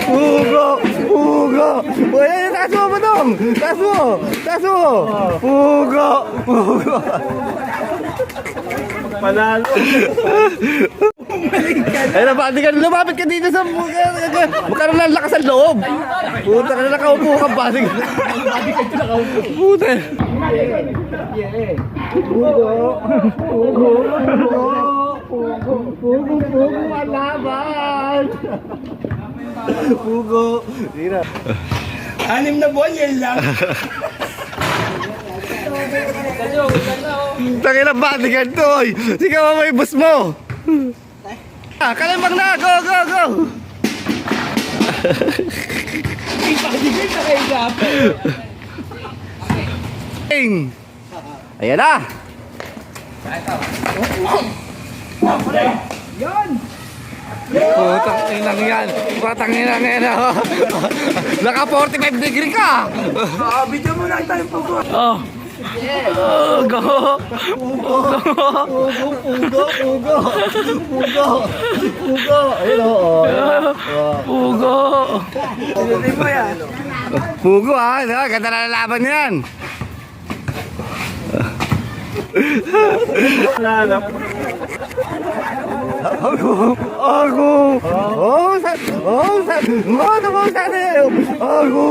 Pugo! Pugo! Uy, taas mo ba dong? Taas mo! Taas mo! Pugo! Pugo! Panalo. Ay, lumapit ka dito sa magkaroon ng lakas ang loob. Puta ka na nakaupo ka, basig. Puta. Pugo. Pugo. Pugo. Pugo. Pugo. Malaban. Pugo. Tira. 6 na buwan, yan lang. Tangina bodyguard to, oy. Sige mo may boss mo. Kalimbang na, go, go, go. Bodyguard na kayo dapat. Ayan na. Yan! Putang inang yan. Putang inang yan. Naka 45 degree ka. Bigyan mo na tayo po. Oh. Go. Pugo. Pugo. Pugo. Pugo. Pugo. Ayun o. Pugo. Hindi mo yan. Pugo ha. Ganda na lalaban yan. Nanap. Ako. Oh, sa. Ano mo sa niyo? Ako.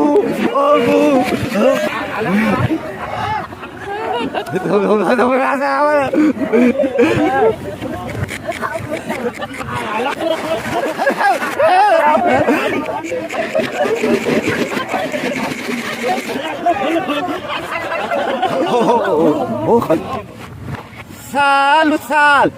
Ano mo nasa ako? Sal.